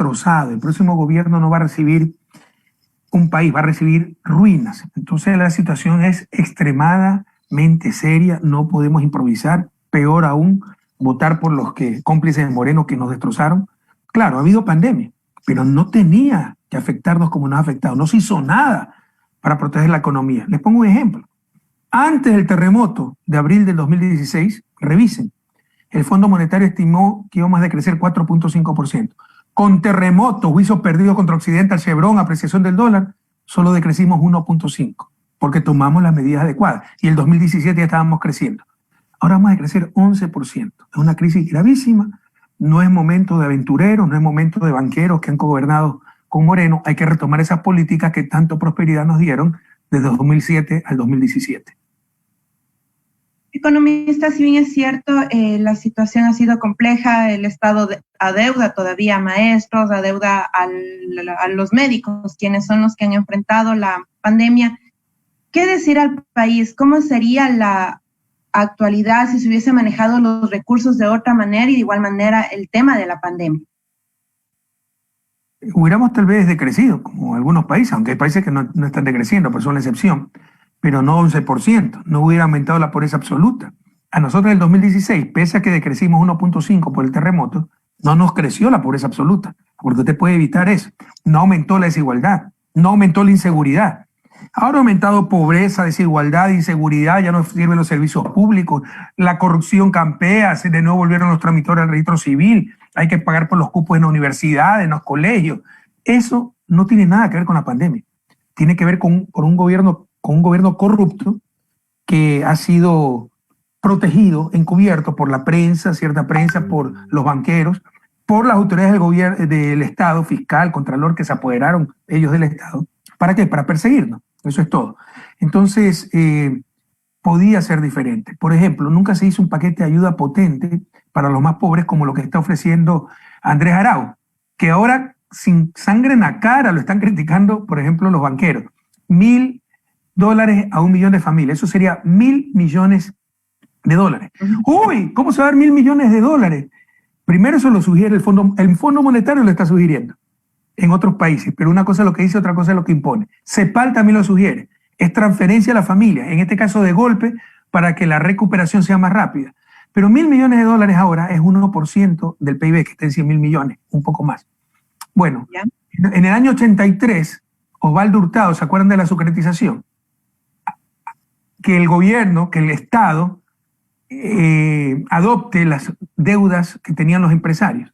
destrozado. El próximo gobierno no va a recibir un país, va a recibir ruinas. Entonces la situación es extremadamente seria, no podemos improvisar, peor aún, votar por los que cómplices de Moreno que nos destrozaron. Claro, ha habido pandemia, pero no tenía que afectarnos como nos ha afectado. No se hizo nada para proteger la economía. Les pongo un ejemplo. Antes del terremoto de abril del 2016, revisen, el Fondo Monetario estimó que íbamos a decrecer 4.5%. Con terremotos, juicios perdidos contra Occidente, al Chevron, apreciación del dólar, solo decrecimos 1.5%, porque tomamos las medidas adecuadas. Y el 2017 ya estábamos creciendo. Ahora vamos a crecer 11%. Es una crisis gravísima. No es momento de aventureros, no es momento de banqueros que han gobernado con Moreno. Hay que retomar esas políticas que tanto prosperidad nos dieron desde 2007 al 2017. Economista, si bien es cierto, la situación ha sido compleja, el Estado adeuda todavía a maestros, adeuda a los médicos, quienes son los que han enfrentado la pandemia. ¿Qué decir al país? ¿Cómo sería la actualidad si se hubiese manejado los recursos de otra manera y de igual manera el tema de la pandemia? Hubiéramos tal vez decrecido, como algunos países, aunque hay países que no están decreciendo, pero son la excepción, pero no 11%, no hubiera aumentado la pobreza absoluta. A nosotros en el 2016, pese a que decrecimos 1.5 por el terremoto, no nos creció la pobreza absoluta, porque usted puede evitar eso. No aumentó la desigualdad, no aumentó la inseguridad. Ahora ha aumentado pobreza, desigualdad, inseguridad, ya no sirven los servicios públicos, la corrupción campea, de nuevo volvieron los tramitadores al registro civil, hay que pagar por los cupos en la universidad, en los colegios. Eso no tiene nada que ver con la pandemia. Tiene que ver con un gobierno corrupto que ha sido protegido, encubierto por la prensa, cierta prensa, por los banqueros, por las autoridades del gobierno, del Estado, fiscal, contralor, que se apoderaron ellos del Estado. ¿Para qué? Para perseguirnos. Eso es todo. Entonces, podía ser diferente. Por ejemplo, nunca se hizo un paquete de ayuda potente para los más pobres como lo que está ofreciendo Andrés Arauz, que ahora sin sangre en la cara lo están criticando, por ejemplo, los banqueros. $1.000 a 1 millón de familias. Eso sería $1.000 millones. Uy, ¿cómo se va a dar $1.000 millones? Primero eso lo sugiere el Fondo Monetario lo está sugiriendo en otros países, pero una cosa es lo que dice, otra cosa es lo que impone. CEPAL también lo sugiere. Es transferencia a la familia, en este caso de golpe, para que la recuperación sea más rápida. Pero $1.000 millones ahora es 1% del PIB, que está en 100.000 millones, un poco más. Bueno, en el año 83, Osvaldo Hurtado, ¿se acuerdan de la securitización? Que el gobierno, que el Estado adopte las deudas que tenían los empresarios.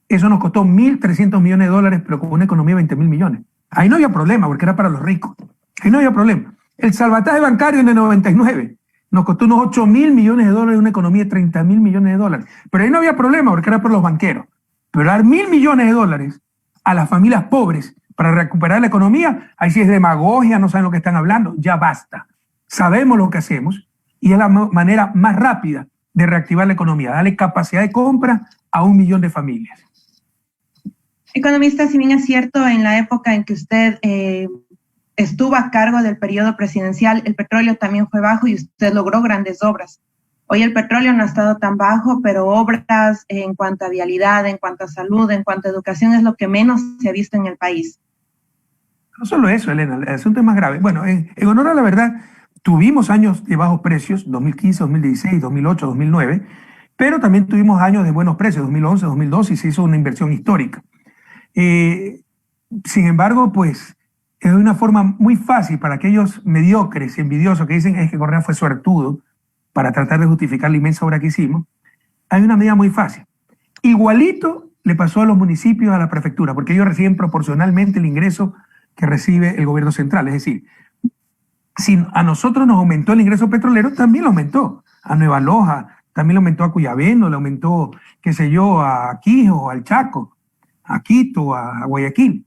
Eso nos costó $1.300 millones, pero con una economía de 20.000 millones. Ahí no había problema, porque era para los ricos. Ahí no había problema. El salvataje bancario en el 99 nos costó unos $8.000 millones, una economía de $30.000 millones. Pero ahí no había problema, porque era para los banqueros. Pero dar $1.000 millones a las familias pobres para recuperar la economía, ahí sí es demagogia, no saben lo que están hablando, ya basta. Sabemos lo que hacemos y es la manera más rápida de reactivar la economía, darle capacidad de compra a 1 millón de familias. Economista, si bien es cierto, en la época en que usted estuvo a cargo del periodo presidencial, el petróleo también fue bajo y usted logró grandes obras. Hoy el petróleo no ha estado tan bajo, pero obras en cuanto a vialidad, en cuanto a salud, en cuanto a educación, es lo que menos se ha visto en el país. No solo eso, Elena, el asunto es más grave. Bueno, en honor a la verdad, tuvimos años de bajos precios, 2015, 2016, 2008, 2009, pero también tuvimos años de buenos precios, 2011, 2012, y se hizo una inversión histórica. Sin embargo, pues, es una forma muy fácil para aquellos mediocres y envidiosos que dicen es que Correa fue suertudo para tratar de justificar la inmensa obra que hicimos. Hay una medida muy fácil. Igualito le pasó a los municipios, a la prefectura, porque ellos reciben proporcionalmente el ingreso que recibe el gobierno central. Es decir, si a nosotros nos aumentó el ingreso petrolero, también lo aumentó. A Nueva Loja, también lo aumentó a Cuyabeno, le aumentó, qué sé yo, a Quijo, al Chaco, a Quito, a Guayaquil.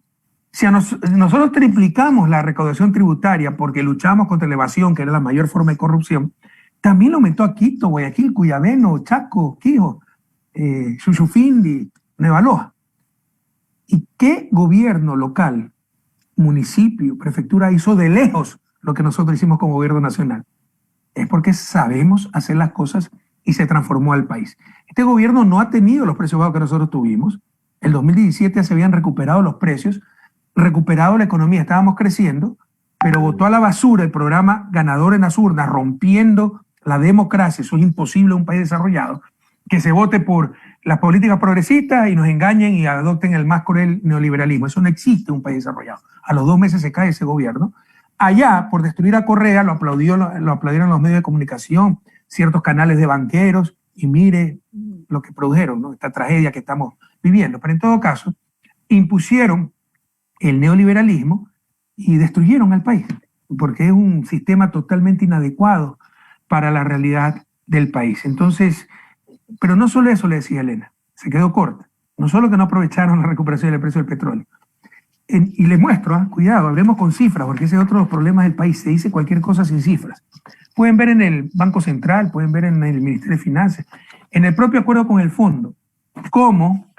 Si nosotros triplicamos la recaudación tributaria porque luchamos contra la evasión, que era la mayor forma de corrupción, también lo aumentó a Quito, Guayaquil, Cuyabeno, Chaco, Quijo, Xuxufindi, Nueva Loja. ¿Y qué gobierno local, municipio, prefectura hizo de lejos lo que nosotros hicimos como gobierno nacional? Es porque sabemos hacer las cosas y se transformó al país. Este gobierno no ha tenido los precios bajos que nosotros tuvimos. El 2017 se habían recuperado los precios, recuperado la economía, estábamos creciendo, pero votó a la basura el programa ganador en las urnas, rompiendo la democracia. Eso es imposible en un país desarrollado, que se vote por las políticas progresistas y nos engañen y adopten el más cruel neoliberalismo. Eso no existe en un país desarrollado. A los 2 meses se cae ese gobierno. Allá, por destruir a Correa, lo aplaudieron los medios de comunicación, ciertos canales de banqueros, y mire lo que produjeron, ¿no? Esta tragedia que estamos viviendo. Pero en todo caso, impusieron el neoliberalismo y destruyeron al país, porque es un sistema totalmente inadecuado para la realidad del país. Entonces, pero no solo eso, le decía Elena, se quedó corta. No solo que no aprovecharon la recuperación del precio del petróleo. Y les muestro, cuidado, hablemos con cifras, porque ese es otro de los problemas del país. Se dice cualquier cosa sin cifras. Pueden ver en el Banco Central, pueden ver en el Ministerio de Finanzas, en el propio acuerdo con el fondo, cómo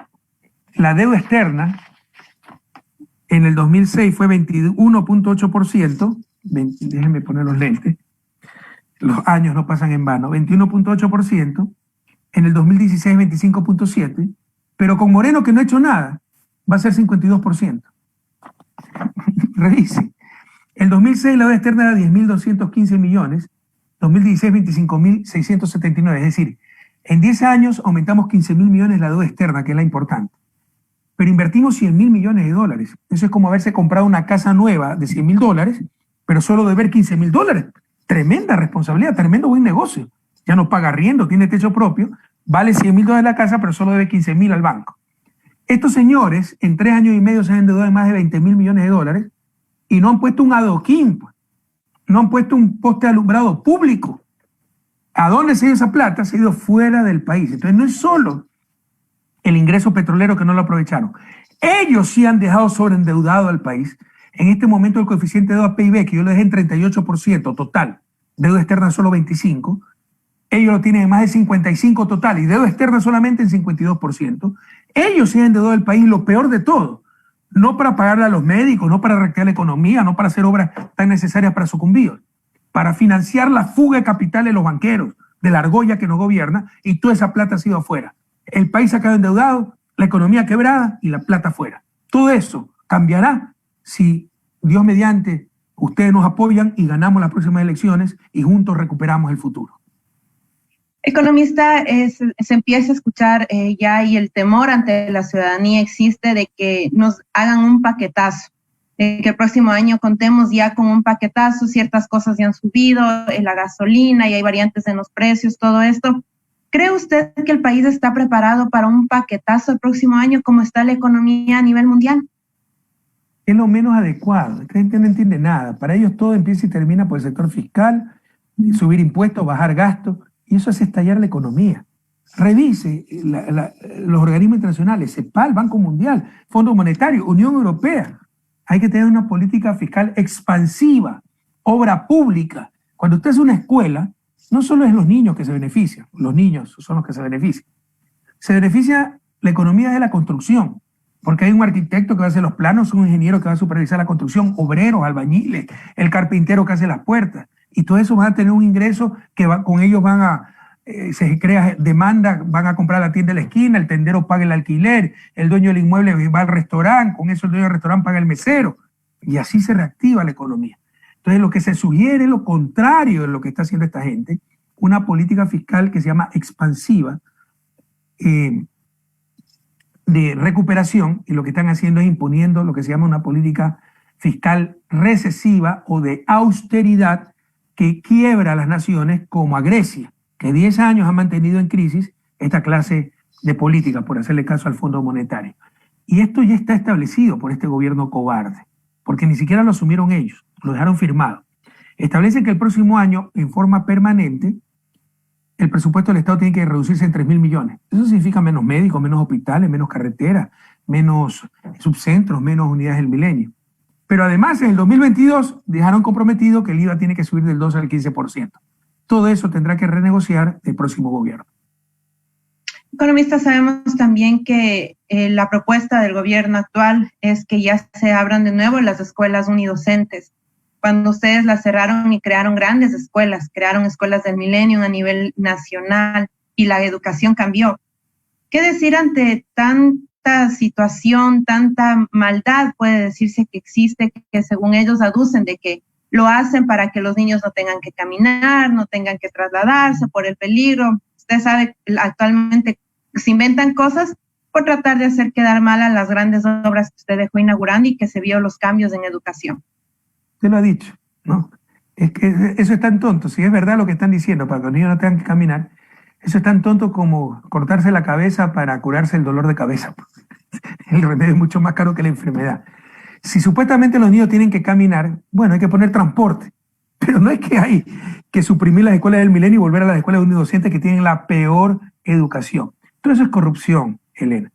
la deuda externa en el 2006 fue 21.8%, déjenme poner los lentes, los años no pasan en vano, 21.8%, en el 2016 25.7%, pero con Moreno, que no ha hecho nada, va a ser 52%. Revise. El 2006 la deuda externa era 10.215 millones, 2016 25.679, es decir, en 10 años aumentamos 15.000 millones la deuda externa, que es la importante. Pero invertimos 100.000 millones de dólares. Eso es como haberse comprado una casa nueva de 100.000 dólares, pero solo deber 15.000 dólares. Tremenda responsabilidad, tremendo buen negocio. Ya no paga arriendo, tiene techo propio, vale 100.000 dólares la casa, pero solo debe 15.000 al banco. Estos señores en 3 años y medio se han endeudado en más de 20.000 millones de dólares y no han puesto un adoquín, pues. No han puesto un poste de alumbrado público. ¿A dónde se ha ido esa plata? Se ha ido fuera del país. Entonces no es solo el ingreso petrolero que no lo aprovecharon. Ellos sí han dejado sobreendeudado al país. En este momento el coeficiente de deuda PIB, que yo lo dejé en 38% total, deuda externa solo 25%, ellos lo tienen en más de 55% total y deuda externa solamente en 52%. Ellos sí han endeudado al país, lo peor de todo. No para pagarle a los médicos, no para reactivar la economía, no para hacer obras tan necesarias para sucumbir, para financiar la fuga de capital de los banqueros, de la argolla que nos gobierna, y toda esa plata ha sido afuera. El país ha quedado endeudado, la economía quebrada y la plata afuera. Todo eso cambiará si, Dios mediante, ustedes nos apoyan y ganamos las próximas elecciones y juntos recuperamos el futuro. Economista, se empieza a escuchar ya y el temor ante la ciudadanía existe de que nos hagan un paquetazo, que el próximo año contemos ya con un paquetazo, ciertas cosas ya han subido, la gasolina y hay variantes en los precios, todo esto. ¿Cree usted que el país está preparado para un paquetazo el próximo año como está la economía a nivel mundial? Es lo menos adecuado, la gente no entiende nada. Para ellos todo empieza y termina por el sector fiscal, subir impuestos, bajar gastos, y eso hace estallar la economía. Revise los organismos internacionales, CEPAL, Banco Mundial, Fondo Monetario, Unión Europea. Hay que tener una política fiscal expansiva, obra pública. Cuando usted hace una escuela, no solo es los niños que se benefician, los niños son los que se benefician. Se beneficia la economía de la construcción, porque hay un arquitecto que va a hacer los planos, un ingeniero que va a supervisar la construcción, obreros, albañiles, el carpintero que hace las puertas. Y todo eso van a tener un ingreso que con ellos se crea demanda, van a comprar la tienda de la esquina, el tendero paga el alquiler, el dueño del inmueble va al restaurante, con eso el dueño del restaurante paga el mesero. Y así se reactiva la economía. Entonces lo que se sugiere es lo contrario de lo que está haciendo esta gente, una política fiscal que se llama expansiva, de recuperación, y lo que están haciendo es imponiendo lo que se llama una política fiscal recesiva o de austeridad que quiebra a las naciones como a Grecia, que 10 años ha mantenido en crisis esta clase de política, por hacerle caso al Fondo Monetario. Y esto ya está establecido por este gobierno cobarde, porque ni siquiera lo asumieron ellos, lo dejaron firmado. Establecen que el próximo año, en forma permanente, el presupuesto del Estado tiene que reducirse en 3.000 millones. Eso significa menos médicos, menos hospitales, menos carreteras, menos subcentros, menos unidades del milenio. Pero además, en el 2022 dejaron comprometido que el IVA tiene que subir del 12 al 15%. Todo eso tendrá que renegociar el próximo gobierno. Economistas, sabemos también que la propuesta del gobierno actual es que ya se abran de nuevo las escuelas unidocentes. Cuando ustedes las cerraron y crearon grandes escuelas, crearon escuelas del milenio a nivel nacional y la educación cambió. ¿Qué decir ante tan tanta situación, tanta maldad puede decirse que existe, que según ellos aducen de que lo hacen para que los niños no tengan que caminar, no tengan que trasladarse por el peligro. Usted sabe, actualmente se inventan cosas por tratar de hacer quedar mal a las grandes obras que usted dejó inaugurando y que se vio los cambios en educación. Usted lo ha dicho, ¿no? Es que eso es tan tonto. Si es verdad lo que están diciendo, para que los niños no tengan que caminar, eso es tan tonto como cortarse la cabeza para curarse el dolor de cabeza. El remedio es mucho más caro que la enfermedad. Si supuestamente los niños tienen que caminar, bueno, hay que poner transporte. Pero no es que hay que suprimir las escuelas del milenio y volver a las escuelas unidocentes que tienen la peor educación. Todo eso es corrupción, Elena.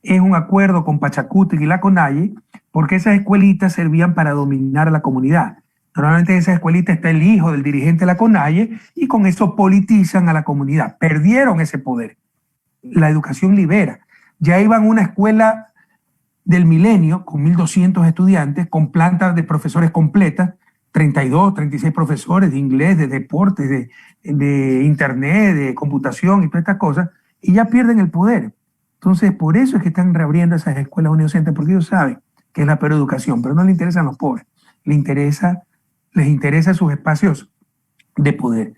Es un acuerdo con Pachacutic y la CONAIE porque esas escuelitas servían para dominar a la comunidad. Normalmente en esas escuelitas está el hijo del dirigente de la CONAIE y con eso politizan a la comunidad. Perdieron ese poder. La educación libera. Ya iban a una escuela del milenio con 1.200 estudiantes, con plantas de profesores completas, 32, 36 profesores de inglés, de deportes, de internet, de computación y todas estas cosas, y ya pierden el poder. Entonces, por eso es que están reabriendo esas escuelas unidocentes, porque ellos saben que es la peor educación, pero no les interesan los pobres, les interesa sus espacios de poder.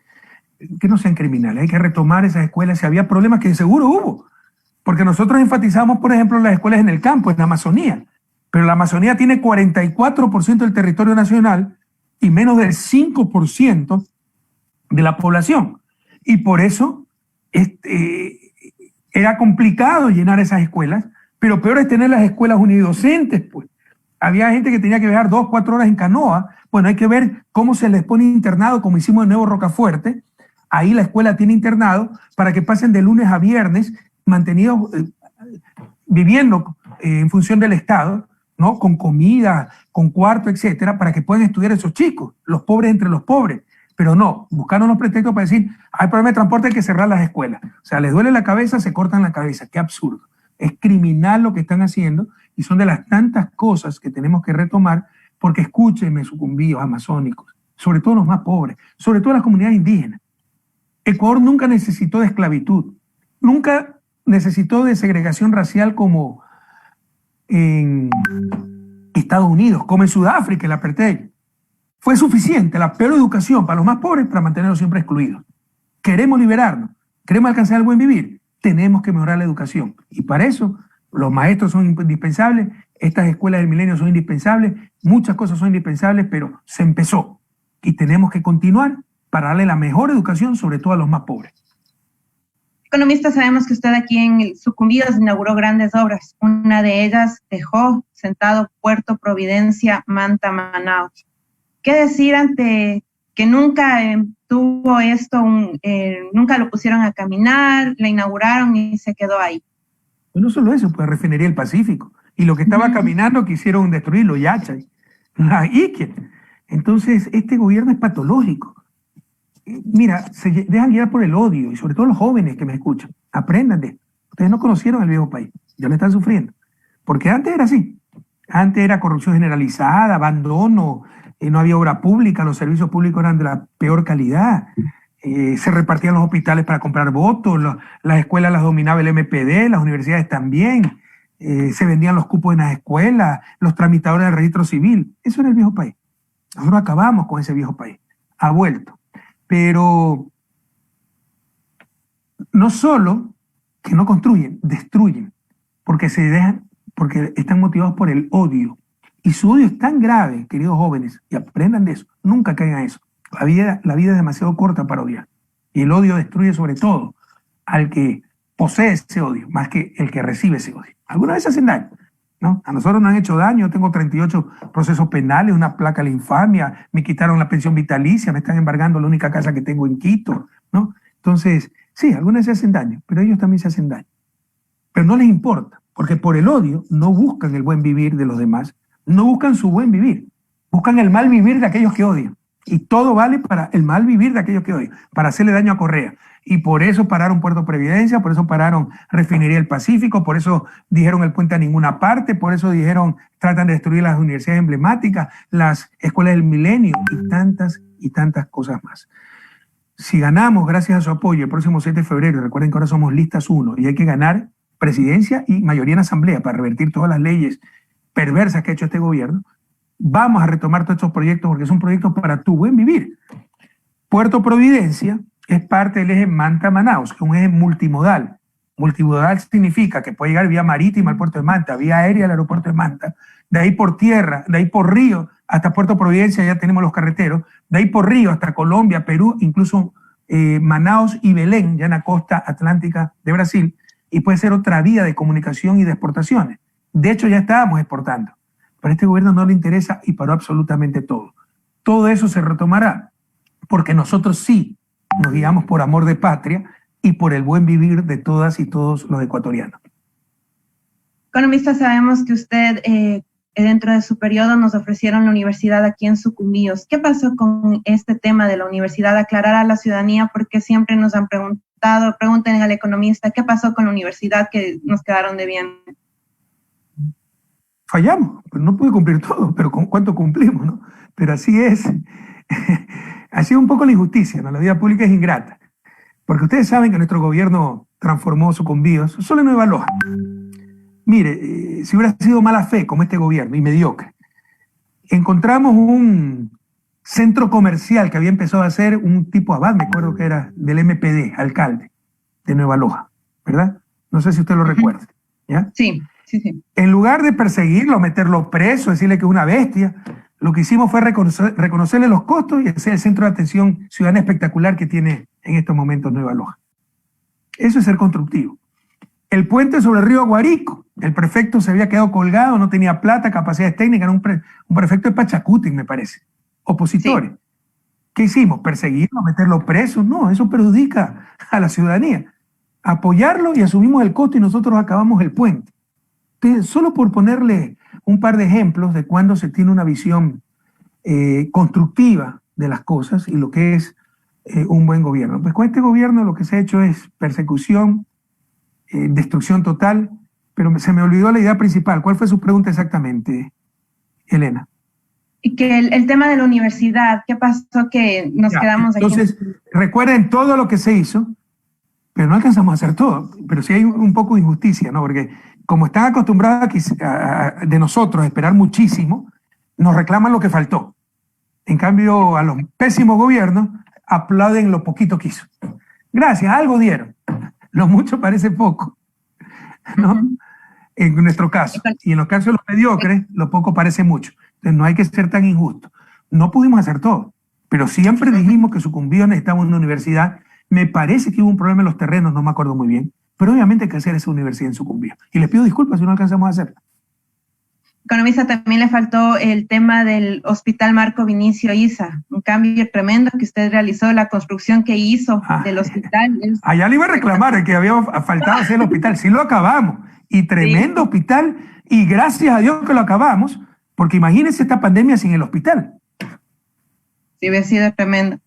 Que no sean criminales, hay que retomar esas escuelas si había problemas, que seguro hubo, porque nosotros enfatizamos, por ejemplo, las escuelas en el campo, en la Amazonía, pero la Amazonía tiene 44% del territorio nacional y menos del 5% de la población. Y por eso era complicado llenar esas escuelas, pero peor es tener las escuelas unidocentes, pues. Había gente que tenía que viajar 2, 4 horas en canoa. Bueno, hay que ver cómo se les pone internado, como hicimos en Nuevo Rocafuerte. Ahí la escuela tiene internado para que pasen de lunes a viernes, mantenidos, viviendo en función del Estado, ¿no? Con comida, con cuarto, etcétera, para que puedan estudiar esos chicos, los pobres entre los pobres. Pero no, buscaron los pretextos para decir, hay problema de transporte, hay que cerrar las escuelas. O sea, les duele la cabeza, se cortan la cabeza. Qué absurdo. Es criminal lo que están haciendo y son de las tantas cosas que tenemos que retomar, porque escúchenme, sucumbíos amazónicos, sobre todo los más pobres, sobre todo las comunidades indígenas. Ecuador nunca necesitó de esclavitud, nunca necesitó de segregación racial como en Estados Unidos, como en Sudáfrica, el apartheid. Fue suficiente la peor educación para los más pobres para mantenerlos siempre excluidos. Queremos liberarnos, queremos alcanzar el buen vivir, tenemos que mejorar la educación. Y para eso los maestros son indispensables, estas escuelas del milenio son indispensables, muchas cosas son indispensables, pero se empezó. Y tenemos que continuar para darle la mejor educación, sobre todo a los más pobres. Economista, sabemos que usted aquí en Sucumbíos inauguró grandes obras. Una de ellas dejó sentado Puerto Providencia, Manta, Manaos. ¿Qué decir ante que nunca tuvo esto, nunca lo pusieron a caminar, la inauguraron y se quedó ahí? Pues no solo eso, pues refinería el Pacífico. Y lo que estaba caminando quisieron destruirlo, Yachay, la Iquique. Entonces, este gobierno es patológico. Mira, se dejan guiar por el odio, y sobre todo los jóvenes que me escuchan. Aprendan de esto. Ustedes no conocieron el viejo país, ya lo están sufriendo. Porque antes era así. Antes era corrupción generalizada, abandono, no había obra pública, los servicios públicos eran de la peor calidad. Se repartían los hospitales para comprar votos, las escuelas las dominaba el MPD, las universidades también. Se vendían los cupos en las escuelas, los tramitadores del registro civil. Eso era el viejo país. Nosotros acabamos con ese viejo país. Ha vuelto. Pero no solo que no construyen, destruyen, porque porque están motivados por el odio. Y su odio es tan grave, queridos jóvenes, y aprendan de eso, nunca caigan en eso. La vida es demasiado corta para odiar. Y el odio destruye sobre todo al que posee ese odio, más que el que recibe ese odio. Algunas veces hacen daño, ¿no? A nosotros nos han hecho daño. Yo tengo 38 procesos penales, una placa a la infamia, me quitaron la pensión vitalicia, me están embargando la única casa que tengo en Quito, ¿no? Entonces, sí, algunas se hacen daño, pero ellos también se hacen daño. Pero no les importa, porque por el odio no buscan el buen vivir de los demás, no buscan su buen vivir, buscan el mal vivir de aquellos que odian. Y todo vale para el mal vivir de aquellos que odian, para hacerle daño a Correa. Y por eso pararon Puerto Providencia, por eso pararon Refinería del Pacífico, por eso dijeron el puente a ninguna parte, por eso dijeron tratan de destruir las universidades emblemáticas, las escuelas del milenio y tantas cosas más. Si ganamos, gracias a su apoyo, el próximo 7 de febrero, recuerden que ahora somos listas 1 y hay que ganar presidencia y mayoría en asamblea para revertir todas las leyes perversas que ha hecho este gobierno, vamos a retomar todos estos proyectos porque son proyectos para tu buen vivir. Puerto Providencia es parte del eje Manta-Manaus, que es un eje multimodal. Multimodal significa que puede llegar vía marítima al puerto de Manta, vía aérea al aeropuerto de Manta, de ahí por tierra, de ahí por río hasta Puerto Providencia, ya tenemos los carreteros, de ahí por río hasta Colombia, Perú, incluso Manaus y Belén, ya en la costa atlántica de Brasil, y puede ser otra vía de comunicación y de exportaciones. De hecho, ya estábamos exportando, pero a este gobierno no le interesa y paró absolutamente todo. Todo eso se retomará, porque nosotros sí nos guiamos por amor de patria y por el buen vivir de todas y todos los ecuatorianos. Economista, sabemos que usted dentro de su periodo nos ofrecieron la universidad aquí en Sucumbíos. ¿Qué pasó con este tema de la universidad? Aclarar a la ciudadanía, porque siempre nos han preguntado, pregunten al economista, ¿qué pasó con la universidad que nos quedaron debiendo? Fallamos, pero no pude cumplir todo, pero ¿con cuánto cumplimos, no? Pero así es. Ha sido un poco la injusticia, ¿no? La vida pública es ingrata. Porque ustedes saben que nuestro gobierno transformó Sucumbíos solo en Nueva Loja. Mire, si hubiera sido mala fe como este gobierno y mediocre, encontramos un centro comercial que había empezado a hacer un tipo abad, me acuerdo que era del MPD, alcalde de Nueva Loja, ¿verdad? No sé si usted lo recuerda, ¿ya? Sí. En lugar de perseguirlo, meterlo preso, decirle que es una bestia, lo que hicimos fue reconocerle los costos y hacer el centro de atención ciudadana espectacular que tiene en estos momentos Nueva Loja. Eso es ser constructivo. El puente sobre el río Aguarico, el prefecto se había quedado colgado, no tenía plata, capacidades técnicas, era un prefecto de Pachacuti, me parece. Opositores. Sí. ¿Qué hicimos? ¿Perseguirlo, meterlo preso? No, eso perjudica a la ciudadanía. Apoyarlo y asumimos el costo y nosotros acabamos el puente. Entonces, solo por ponerle un par de ejemplos de cuando se tiene una visión constructiva de las cosas y lo que es un buen gobierno. Pues con este gobierno lo que se ha hecho es persecución, destrucción total, pero se me olvidó la idea principal. ¿Cuál fue su pregunta exactamente, Elena? Y que el tema de la universidad, ¿qué pasó que nos quedamos aquí? Entonces, recuerden todo lo que se hizo, pero no alcanzamos a hacer todo. Pero sí hay un poco de injusticia, ¿no? Porque como están acostumbrados de nosotros a esperar muchísimo, nos reclaman lo que faltó. En cambio, a los pésimos gobiernos aplauden lo poquito que hizo. Gracias, algo dieron. Lo mucho parece poco, ¿no? Uh-huh. En nuestro caso. Y en los casos de los mediocres, lo poco parece mucho. Entonces no hay que ser tan injusto. No pudimos hacer todo, pero siempre dijimos que Sucumbíos necesitaba una universidad. Me parece que hubo un problema en los terrenos, no me acuerdo muy bien, pero obviamente hay que hacer esa universidad en Sucumbíos. Y les pido disculpas si no alcanzamos a hacerla. Economista, también le faltó el tema del Hospital Marco Vinicio Isa, un cambio tremendo que usted realizó, la construcción que hizo del hospital. Allá le iba a reclamar que había faltado hacer el hospital, sí lo acabamos, y tremendo hospital, y gracias a Dios que lo acabamos, porque imagínense esta pandemia sin el hospital. Sí, hubiera sido tremendo.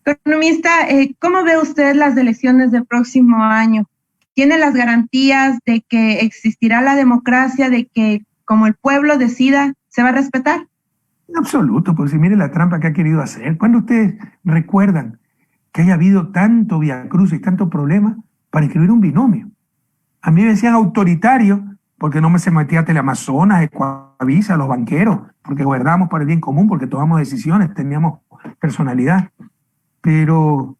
Economista, ¿cómo ve usted las elecciones del próximo año? ¿Tiene las garantías de que existirá la democracia, de que como el pueblo decida, se va a respetar? En absoluto, porque si mire la trampa que ha querido hacer. ¿Cuándo ustedes recuerdan que haya habido tanto viacrucis y tanto problema para inscribir un binomio? A mí me decían autoritario porque no me se metía a Teleamazonas, Ecuavisa, los banqueros, porque gobernamos para el bien común, porque tomamos decisiones, teníamos personalidad. Pero,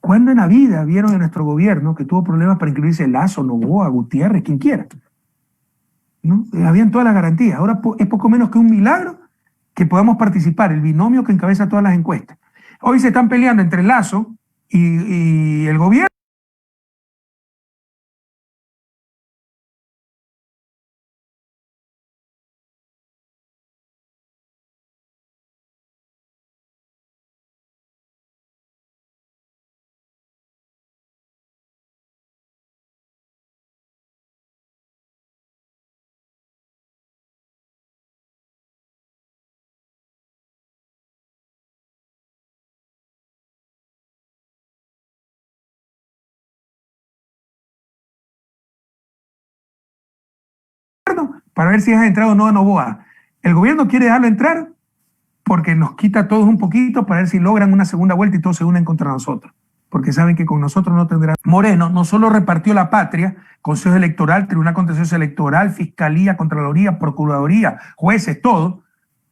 ¿cuándo en la vida vieron en nuestro gobierno que tuvo problemas para inscribirse Lazo, Noboa, Gutiérrez, quien quiera? ¿No? Habían todas las garantías. Ahora es poco menos que un milagro que podamos participar, el binomio que encabeza todas las encuestas. Hoy se están peleando entre Lazo y el gobierno. Para ver si has entrado o no a Noboa. El gobierno quiere dejarlo entrar porque nos quita a todos un poquito para ver si logran una segunda vuelta y todos se unen contra nosotros. porque saben que con nosotros no tendrán. Moreno no solo repartió la patria, Consejo Electoral, Tribunal Contencioso Electoral, Fiscalía, Contraloría, Procuraduría, jueces, todo,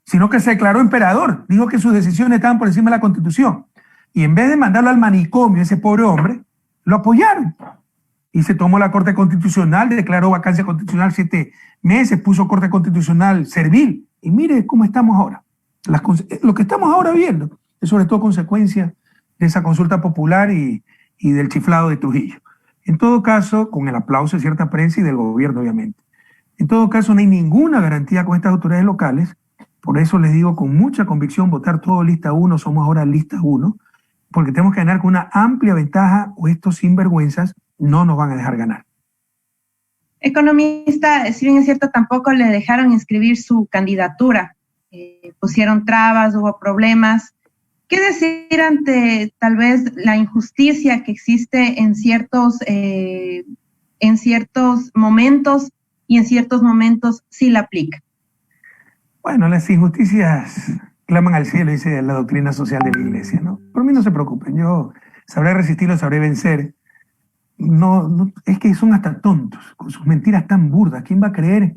sino que se declaró emperador, dijo que sus decisiones estaban por encima de la Constitución. Y en vez de mandarlo al manicomio, ese pobre hombre, lo apoyaron. Y se tomó la Corte Constitucional, declaró vacancia constitucional 7 meses, puso Corte Constitucional servil. Y mire cómo estamos ahora. Lo que estamos ahora viendo es sobre todo consecuencia de esa consulta popular y del chiflado de Trujillo. En todo caso, con el aplauso de cierta prensa y del gobierno, obviamente. En todo caso, no hay ninguna garantía con estas autoridades locales. Por eso les digo con mucha convicción, votar todo lista 1, somos ahora lista 1, porque tenemos que ganar con una amplia ventaja o estos sinvergüenzas no nos van a dejar ganar. Economista, si bien es cierto, tampoco le dejaron inscribir su candidatura. Pusieron trabas, hubo problemas. ¿Qué decir ante tal vez la injusticia que existe en ciertos momentos y en ciertos momentos sí la aplica? Bueno, las injusticias claman al cielo, dice la doctrina social de la Iglesia, ¿no? Por mí no se preocupen, yo sabré resistirlo, sabré vencer. No, es que son hasta tontos, con sus mentiras tan burdas. ¿Quién va a creer?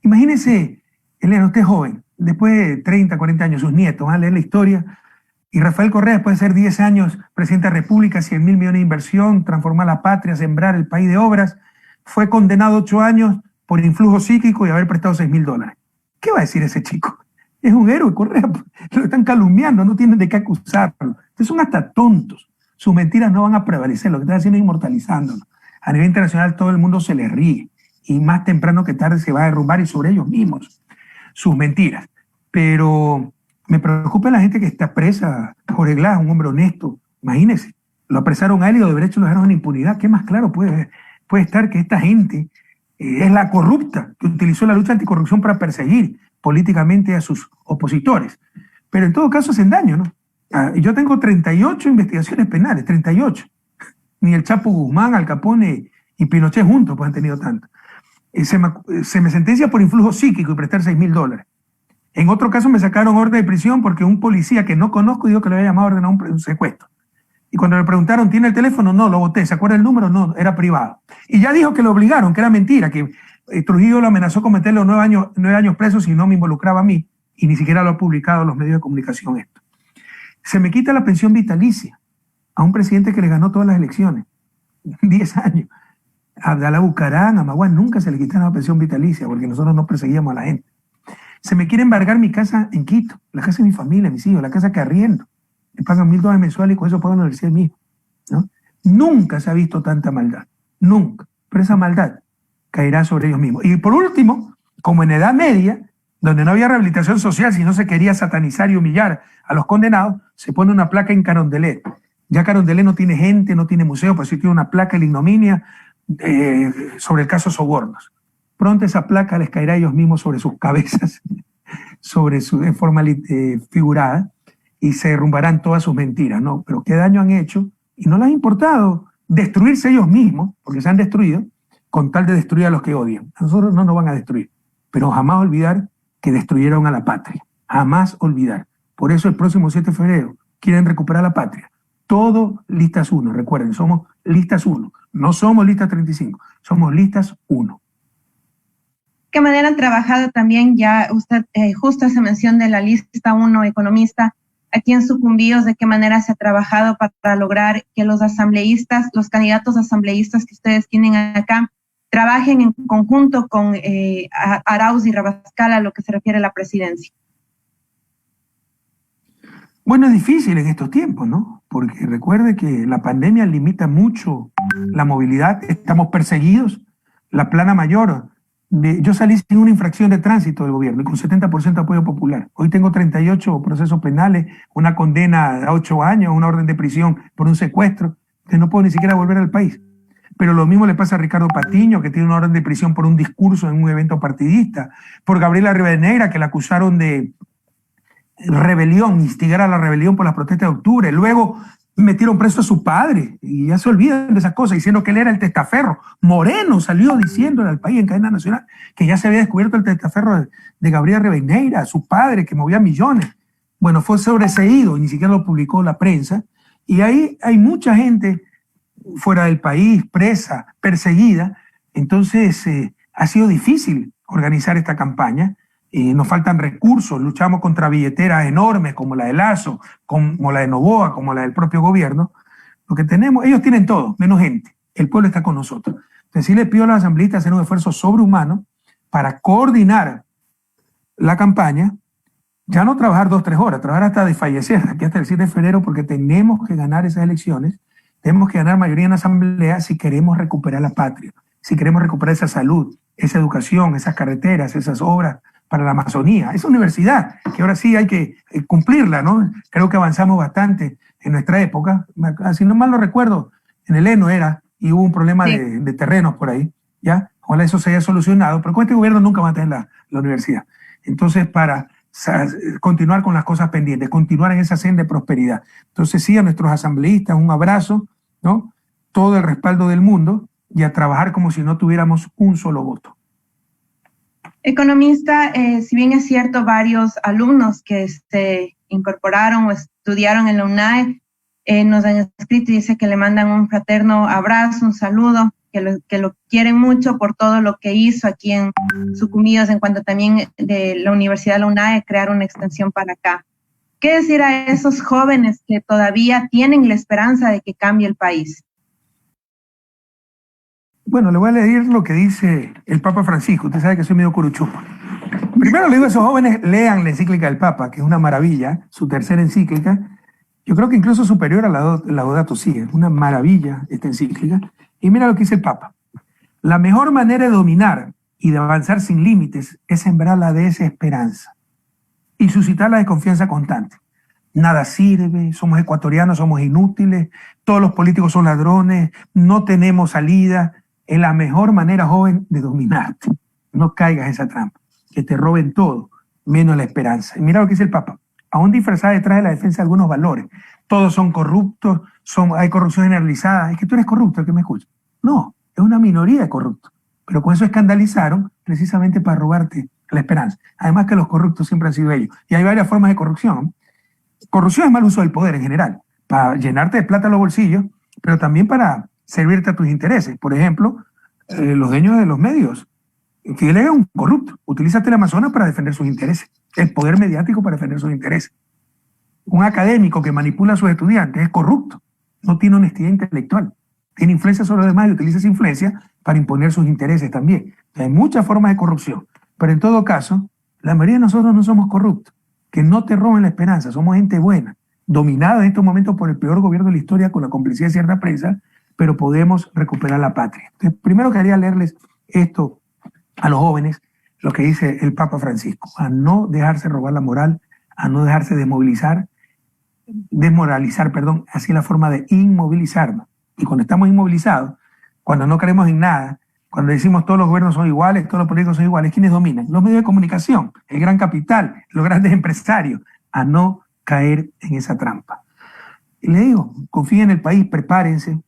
Imagínese, Elena, usted es joven, después de 30, 40 años, sus nietos van a leer la historia, y Rafael Correa, después de ser 10 años presidente de la República, 100.000 millones de inversión, transformar la patria, sembrar el país de obras, fue condenado 8 años por influjo psíquico y haber prestado $6.000. ¿Qué va a decir ese chico? Es un héroe, Correa, lo están calumniando, no tienen de qué acusarlo. Entonces son hasta tontos. Sus mentiras no van a prevalecer, lo que están haciendo es inmortalizándonos. A nivel internacional todo el mundo se les ríe y más temprano que tarde se va a derrumbar y sobre ellos mismos sus mentiras. Pero me preocupa la gente que está presa. Jorge Glass, un hombre honesto, imagínense, lo apresaron a él y los derechos lo dejaron en impunidad. ¿Qué más claro puede estar que esta gente es la corrupta que utilizó la lucha anticorrupción para perseguir políticamente a sus opositores? Pero en todo caso hacen daño, ¿no? Yo tengo 38 investigaciones penales, 38. Ni el Chapo Guzmán, Al Capone y Pinochet juntos pues han tenido tanto. Se me sentencia por influjo psíquico y prestar $6.000. En otro caso me sacaron orden de prisión porque un policía que no conozco dijo que le había llamado a ordenar un secuestro. Y cuando le preguntaron, ¿tiene el teléfono? No, lo boté. ¿Se acuerda el número? No, era privado. Y ya dijo que lo obligaron, que era mentira, que Trujillo lo amenazó con meterle 9 años presos si no me involucraba a mí. Y ni siquiera lo ha publicado en los medios de comunicación esto. Se me quita la pensión vitalicia a un presidente que le ganó todas las elecciones. 10 años. A Abdalá Bucaram, a Maguán, nunca se le quitaron la pensión vitalicia porque nosotros no perseguíamos a la gente. Se me quiere embargar mi casa en Quito, la casa de mi familia, mis hijos, la casa que arriendo. Me pagan $1.000 mensuales y con eso pago la universidad de mi hijo, ¿no? Nunca se ha visto tanta maldad. Nunca. Pero esa maldad caerá sobre ellos mismos. Y por último, como en Edad Media, donde no había rehabilitación social, si no se quería satanizar y humillar a los condenados, se pone una placa en Carondelet. Ya Carondelet no tiene gente, no tiene museo, pero sí tiene una placa en la ignominia sobre el caso Sobornos. Pronto esa placa les caerá a ellos mismos sobre sus cabezas, en forma figurada, y se derrumbarán todas sus mentiras, ¿no? Pero qué daño han hecho, y no les ha importado destruirse ellos mismos, porque se han destruido, con tal de destruir a los que odian. A nosotros no nos van a destruir, pero jamás olvidar que destruyeron a la patria. Jamás olvidar. Por eso el próximo 7 de febrero quieren recuperar la patria. Todo listas 1, recuerden, somos listas 1. No somos listas 35, somos listas 1. ¿Qué manera han trabajado también ya usted, justo esa mención de la lista 1 economista, aquí en Sucumbíos, de qué manera se ha trabajado para lograr que los asambleístas, los candidatos asambleístas que ustedes tienen acá, trabajen en conjunto con Arauz y Rabascal a lo que se refiere a la presidencia? Bueno, es difícil en estos tiempos, ¿no? Porque recuerde que la pandemia limita mucho la movilidad, estamos perseguidos, la plana mayor. Yo salí sin una infracción de tránsito del gobierno y con 70% de apoyo popular. Hoy tengo 38 procesos penales, una condena a 8 años, una orden de prisión por un secuestro, que no puedo ni siquiera volver al país. Pero lo mismo le pasa a Ricardo Patiño, que tiene una orden de prisión por un discurso en un evento partidista, por Gabriela Rivadeneira, que la acusaron de rebelión, instigar a la rebelión por las protestas de octubre. Luego metieron preso a su padre y ya se olvidan de esas cosas, diciendo que él era el testaferro. Moreno salió diciéndole al país en cadena nacional que ya se había descubierto el testaferro de Gabriela Rivadeneira, su padre, que movía millones. Bueno, fue sobreseído y ni siquiera lo publicó la prensa. Y ahí hay mucha gente fuera del país, presa, perseguida. Entonces ha sido difícil organizar esta campaña. Nos faltan recursos, luchamos contra billeteras enormes como la de Lazo, como la de Noboa, como la del propio gobierno. Lo que tenemos, ellos tienen todo, menos gente. El pueblo está con nosotros. Entonces sí les pido a los asambleístas hacer un esfuerzo sobrehumano para coordinar la campaña, ya no trabajar 2 o 3 horas, trabajar hasta desfallecer, aquí hasta el 7 de febrero, porque tenemos que ganar esas elecciones, tenemos que ganar mayoría en la asamblea si queremos recuperar la patria, si queremos recuperar esa salud, esa educación, esas carreteras, esas obras para la Amazonía, esa universidad, que ahora sí hay que cumplirla, ¿no? Creo que avanzamos bastante en nuestra época, si no mal lo recuerdo, en el ENO era, y hubo un problema de terrenos por ahí, ¿ya? Ojalá eso se haya solucionado, pero con este gobierno nunca va a tener la universidad. Entonces, para continuar con las cosas pendientes, continuar en esa senda de prosperidad. Entonces, sí, a nuestros asambleístas, un abrazo, ¿no? Todo el respaldo del mundo y a trabajar como si no tuviéramos un solo voto. Economista, si bien es cierto, varios alumnos que se incorporaron o estudiaron en la UNAE nos han escrito y dice que le mandan un fraterno abrazo, un saludo, que lo quieren mucho por todo lo que hizo aquí en Sucumbíos, en cuanto también de la Universidad de la UNAE crear una extensión para acá. ¿Qué decir a esos jóvenes que todavía tienen la esperanza de que cambie el país? Bueno, le voy a leer lo que dice el Papa Francisco. Usted sabe que soy medio curuchupo. Primero le digo a esos jóvenes, lean la encíclica del Papa, que es una maravilla, su tercera encíclica. Yo creo que incluso superior a la Laudato Si, es una maravilla esta encíclica. Y mira lo que dice el Papa. La mejor manera de dominar y de avanzar sin límites es sembrar la desesperanza y suscitar la desconfianza constante. Nada sirve, somos ecuatorianos, somos inútiles, todos los políticos son ladrones, no tenemos salida. Es la mejor manera, joven, de dominarte. No caigas en esa trampa, que te roben todo, menos la esperanza. Y mira lo que dice el Papa. Aún disfrazada detrás de la defensa de algunos valores. Todos son corruptos, hay corrupción generalizada. Es que tú eres corrupto, el que me escucha. No, es una minoría de corruptos. Pero con eso escandalizaron precisamente para robarte la esperanza. Además que los corruptos siempre han sido ellos. Y hay varias formas de corrupción. Corrupción es mal uso del poder en general, para llenarte de plata los bolsillos, pero también para servirte a tus intereses. Por ejemplo, los dueños de los medios. Fidel es un corrupto. Utiliza Teleamazonas para defender sus intereses. El poder mediático para defender sus intereses. Un académico que manipula a sus estudiantes es corrupto. No tiene honestidad intelectual. Tiene influencia sobre los demás y utiliza esa influencia para imponer sus intereses también. Hay muchas formas de corrupción. Pero en todo caso, la mayoría de nosotros no somos corruptos. Que no te roben la esperanza. Somos gente buena. Dominada en estos momentos por el peor gobierno de la historia con la complicidad de cierta prensa, pero podemos recuperar la patria. Entonces, primero quería leerles esto a los jóvenes, lo que dice el Papa Francisco, a no dejarse robar la moral, a no dejarse desmoralizar, así es la forma de inmovilizarnos. Y cuando estamos inmovilizados, cuando no creemos en nada, cuando decimos todos los gobiernos son iguales, todos los políticos son iguales, ¿quiénes dominan? Los medios de comunicación, el gran capital, los grandes empresarios, a no caer en esa trampa. Y le digo, confíen en el país, prepárense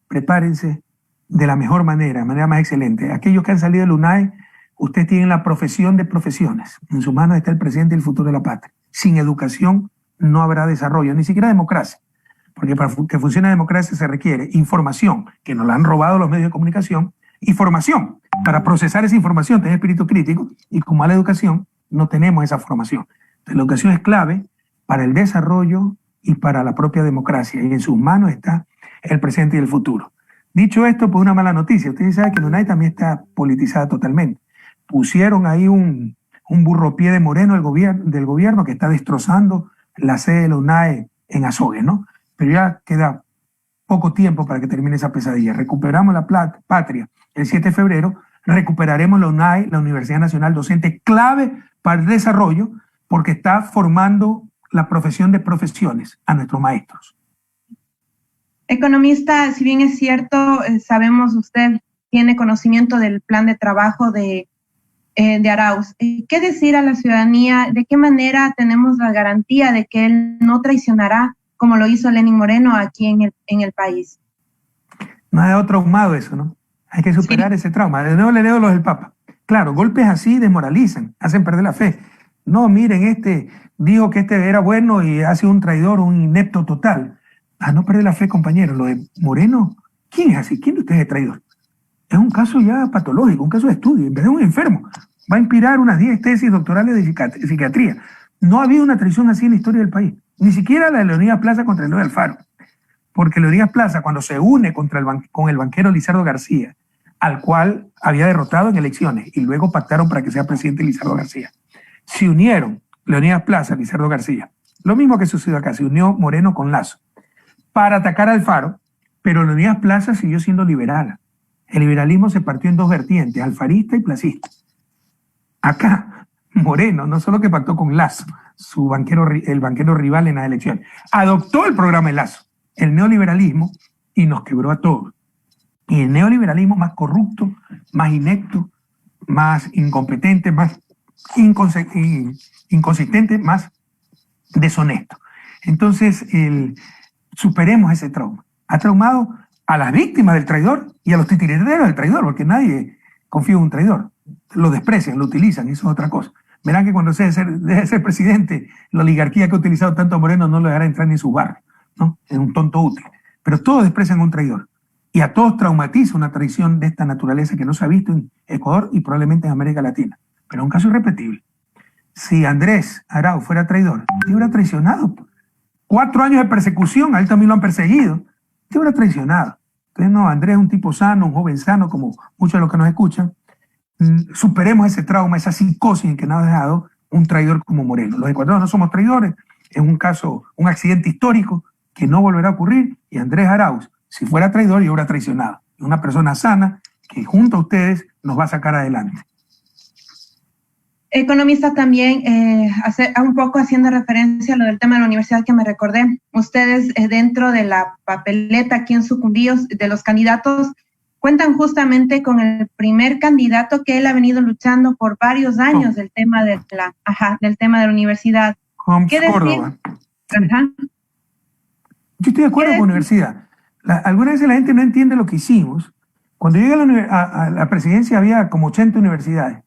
de la mejor manera más excelente. Aquellos que han salido del UNAE, ustedes tienen la profesión de profesiones. En sus manos está el presente y el futuro de la patria. Sin educación no habrá desarrollo, ni siquiera democracia. Porque para que funcione la democracia se requiere información, que nos la han robado los medios de comunicación, y formación. Para procesar esa información, tener espíritu crítico, y con mala educación no tenemos esa formación. Entonces, la educación es clave para el desarrollo y para la propia democracia. Y en sus manos está el presente y el futuro. Dicho esto, pues una mala noticia. Ustedes saben que la UNAE también está politizada totalmente. Pusieron ahí un burropié de Moreno del gobierno que está destrozando la sede de la UNAE en Azogues, ¿no? Pero ya queda poco tiempo para que termine esa pesadilla. Recuperamos la patria el 7 de febrero, recuperaremos la UNAE, la Universidad Nacional Docente, clave para el desarrollo, porque está formando la profesión de profesiones a nuestros maestros. Economista, si bien es cierto, sabemos usted tiene conocimiento del plan de trabajo de Arauz. ¿Qué decir a la ciudadanía? ¿De qué manera tenemos la garantía de que él no traicionará como lo hizo Lenín Moreno aquí en el país? No ha dejado traumado eso, ¿no? Hay que superar ese trauma. De nuevo le leo los del Papa. Claro, golpes así desmoralizan, hacen perder la fe. No, miren, dijo que era bueno y ha sido un traidor, un inepto total. a no perder la fe, compañeros. Lo de Moreno, ¿quién es así? ¿Quién de ustedes es traidor? Es un caso ya patológico, un caso de estudio. En vez de un enfermo, va a inspirar unas 10 tesis doctorales de psiquiatría. No ha habido una traición así en la historia del país. Ni siquiera la de Leonidas Plaza contra Eloy Alfaro. Porque Leonidas Plaza, cuando se une con el banquero Lizardo García, al cual había derrotado en elecciones, y luego pactaron para que sea presidente Lizardo García, se unieron Leonidas Plaza, Lizardo García. Lo mismo que sucedió acá, se unió Moreno con Lasso para atacar a Alfaro, pero Leonidas Plaza siguió siendo liberal. El liberalismo se partió en dos vertientes, alfarista y placista. Acá, Moreno, no solo que pactó con Lasso, el banquero rival en las elecciones, adoptó el programa de Lasso, el neoliberalismo, y nos quebró a todos. Y el neoliberalismo más corrupto, más inepto, más incompetente, más inconsistente, más deshonesto. Entonces, superemos ese trauma. Ha traumado a las víctimas del traidor y a los titiriteros del traidor, porque nadie confía en un traidor. Lo desprecian, lo utilizan, y eso es otra cosa. Verán que cuando deje de ser presidente, la oligarquía que ha utilizado tanto a Moreno no lo dejará entrar ni en su barrio, ¿no? Es un tonto útil. Pero todos desprecian a un traidor. Y a todos traumatiza una traición de esta naturaleza que no se ha visto en Ecuador y probablemente en América Latina. Pero es un caso irrepetible. Si Andrés Arauz fuera traidor, te hubiera traicionado. 4 años de persecución, a él también lo han perseguido. Te hubiera traicionado. Entonces, no, Andrés es un tipo sano, un joven sano, como muchos de los que nos escuchan. Superemos ese trauma, esa psicosis en que nos ha dejado un traidor como Moreno. Los ecuatorianos no somos traidores, es un caso, un accidente histórico que no volverá a ocurrir, y Andrés Arauz, si fuera traidor, yo hubiera traicionado. Es una persona sana que junto a ustedes nos va a sacar adelante. Economista, también un poco haciendo referencia a lo del tema de la universidad que me recordé, ustedes dentro de la papeleta aquí en Sucumbíos de los candidatos cuentan justamente con el primer candidato que él ha venido luchando por varios años del tema de la universidad. ¿Qué decir? Córdoba. Ajá. Yo estoy de acuerdo con la universidad. Algunas veces la gente no entiende lo que hicimos. Cuando llegué a la presidencia había como 80 universidades,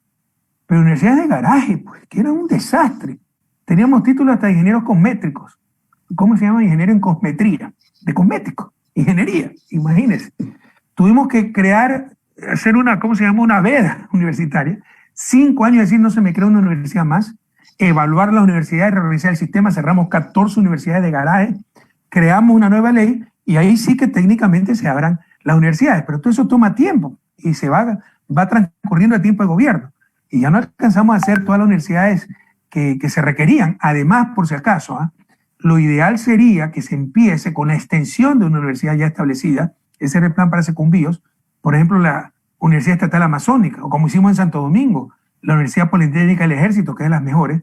pero universidades de garaje, pues, que eran un desastre. Teníamos títulos hasta de ingenieros cosmétricos. ¿Cómo se llama? Ingeniero en cosmetría. De cosmético, ingeniería, imagínense. Tuvimos que hacer una veda universitaria. 5 años decir no se me crea una universidad más. Evaluar las universidades, reorganizar el sistema. Cerramos 14 universidades de garaje. Creamos una nueva ley y ahí sí que técnicamente se abran las universidades. Pero todo eso toma tiempo y se va transcurriendo el tiempo de gobierno. Y ya no alcanzamos a hacer todas las universidades que se requerían. Además, por si acaso, lo ideal sería que se empiece con la extensión de una universidad ya establecida. Ese era el plan para Sucumbíos. Por ejemplo, la Universidad Estatal Amazónica, o como hicimos en Santo Domingo, la Universidad Politécnica del Ejército, que es de las mejores,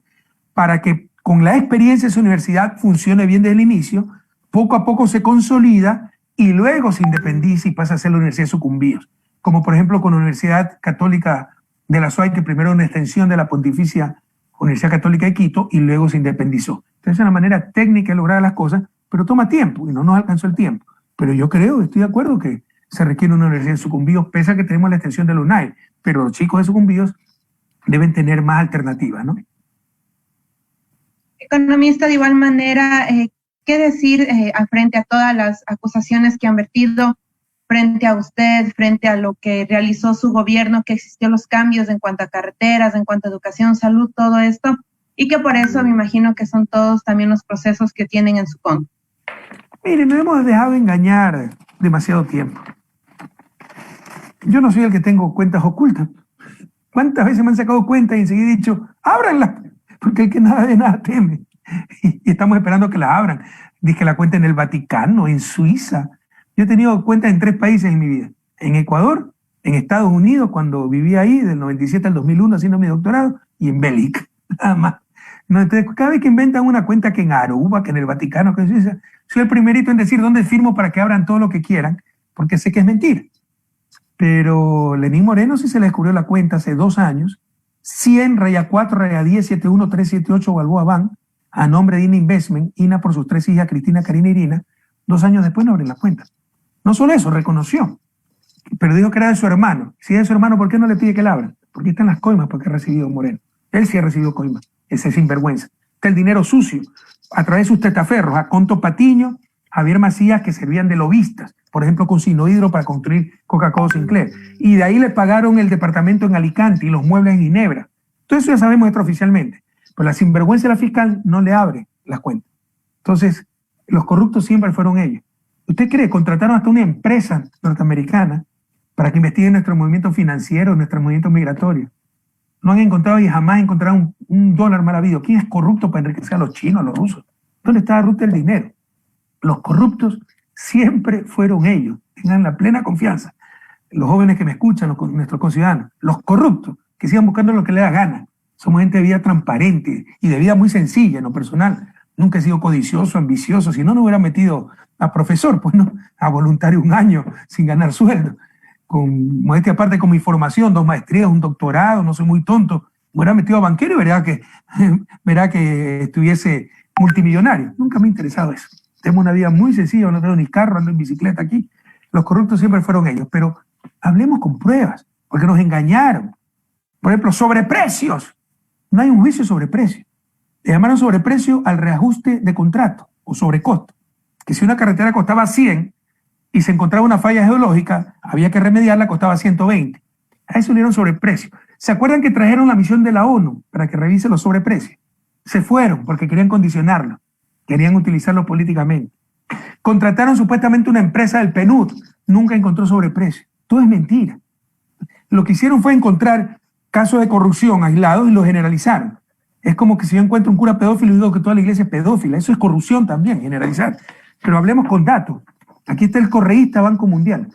para que con la experiencia de esa universidad funcione bien desde el inicio, poco a poco se consolida y luego se independiza y pasa a ser la Universidad de Sucumbíos. Como por ejemplo con la Universidad Católica de la SUAY, que primero era una extensión de la Pontificia Universidad Católica de Quito y luego se independizó. Entonces es una manera técnica de lograr las cosas, pero toma tiempo y no nos alcanzó el tiempo. Pero yo estoy de acuerdo que se requiere una universidad de Sucumbíos, pese a que tenemos la extensión de la UNAID, pero los chicos de Sucumbíos deben tener más alternativas, ¿no? Economista, de igual manera, ¿qué decir frente a todas las acusaciones que han vertido frente a usted, frente a lo que realizó su gobierno, que existió los cambios en cuanto a carreteras, en cuanto a educación, salud, todo esto, y que por eso me imagino que son todos también los procesos que tienen en su contra? Miren, nos hemos dejado engañar demasiado tiempo. Yo no soy el que tengo cuentas ocultas. ¿Cuántas veces me han sacado cuentas y enseguida he dicho, ábranlas? Porque el que nada de nada teme. Y estamos esperando que la abran. Dije la cuenta en el Vaticano, en Suiza. Yo he tenido cuentas en 3 países en mi vida. En Ecuador, en Estados Unidos, cuando viví ahí, del 97 al 2001 haciendo mi doctorado, y en Bélgica, nada más. No, entonces, cada vez que inventan una cuenta que en Aruba, que en el Vaticano, que en Suiza, soy el primerito en decir dónde firmo para que abran todo lo que quieran, porque sé que es mentira. Pero Lenín Moreno sí se le descubrió la cuenta hace 2 años, 100-4-10-71-378 Balboa Bank, a nombre de INA Investment, INA por sus 3 hijas, Cristina, Karina y Irina. 2 años después no abren la cuenta. No solo eso, reconoció, pero dijo que era de su hermano. Si es de su hermano, ¿por qué no le pide que la abran? Porque están las coimas porque ha recibido Moreno. Él sí ha recibido coimas, ese sinvergüenza. Está el dinero sucio, a través de sus testaferros, a Conto Patiño, Javier Macías, que servían de lobistas, por ejemplo, con Sinohidro para construir Coca-Cola Sinclair. Y de ahí le pagaron el departamento en Alicante y los muebles en Ginebra. Todo eso ya sabemos extraoficialmente. Pero la sinvergüenza de la fiscal no le abre las cuentas. Entonces, los corruptos siempre fueron ellos. ¿Usted cree? Contrataron hasta una empresa norteamericana para que investigue nuestro movimiento financiero, nuestro movimiento migratorio. No han encontrado y jamás encontraron un dólar mal habido. ¿Quién es corrupto para enriquecer a los chinos, a los rusos? ¿Dónde está la ruta del dinero? Los corruptos siempre fueron ellos. Tengan la plena confianza. Los jóvenes que me escuchan, nuestros conciudadanos, los corruptos que sigan buscando lo que les da gana. Somos gente de vida transparente y de vida muy sencilla en lo personal. Nunca he sido codicioso, ambicioso. Si no, no hubiera metido a profesor, pues no, a voluntario un año sin ganar sueldo. Con modestia aparte, con mi formación, 2 maestrías, un doctorado, no soy muy tonto. Me hubiera metido a banquero y verá que estuviese multimillonario. Nunca me ha interesado eso. Tengo una vida muy sencilla, no tengo ni carro, ando en bicicleta aquí. Los corruptos siempre fueron ellos, pero hablemos con pruebas, porque nos engañaron. Por ejemplo, sobreprecios. No hay un juicio sobre precio. Le llamaron sobreprecio al reajuste de contrato o sobrecosto. Que si una carretera costaba 100 y se encontraba una falla geológica, había que remediarla, costaba 120. A eso le dieron sobreprecio. ¿Se acuerdan que trajeron la misión de la ONU para que revise los sobreprecios? Se fueron porque querían condicionarlo, querían utilizarlo políticamente. Contrataron supuestamente una empresa del PNUD, nunca encontró sobreprecio. Todo es mentira. Lo que hicieron fue encontrar casos de corrupción aislados y los generalizaron. Es como que si yo encuentro un cura pedófilo y digo que toda la iglesia es pedófila. Eso es corrupción también, generalizar. Pero hablemos con datos. Aquí está el correísta Banco Mundial.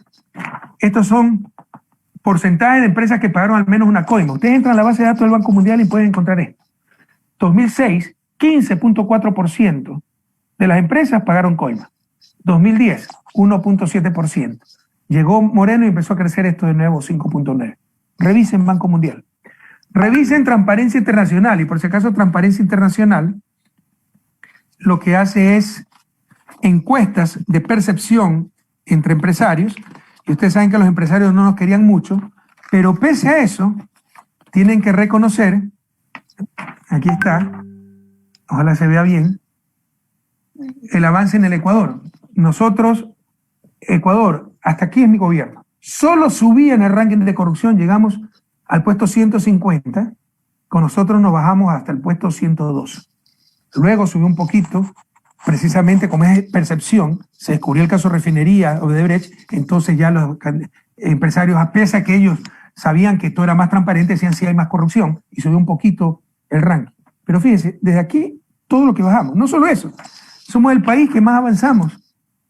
Estos son porcentajes de empresas que pagaron al menos una coima. Ustedes entran a la base de datos del Banco Mundial y pueden encontrar esto. 2006, 15.4% de las empresas pagaron coima. 2010, 1.7%. Llegó Moreno y empezó a crecer esto de nuevo, 5.9%. Revisen Banco Mundial. Revisen Transparencia Internacional. Y por si acaso Transparencia Internacional lo que hace es encuestas de percepción entre empresarios. Y ustedes saben que los empresarios no nos querían mucho, pero pese a eso, tienen que reconocer, aquí está, ojalá se vea bien, el avance en el Ecuador. Nosotros, Ecuador, hasta aquí es mi gobierno, solo subía en el ranking de corrupción, llegamos al puesto 150, con nosotros nos bajamos hasta el puesto 102. Luego subió un poquito, precisamente como es percepción, se descubrió el caso Refinería Odebrecht, entonces ya los empresarios, a pesar que ellos sabían que esto era más transparente, decían sí hay más corrupción, y subió un poquito el ranking. Pero fíjense, desde aquí todo lo que bajamos, no solo eso, somos el país que más avanzamos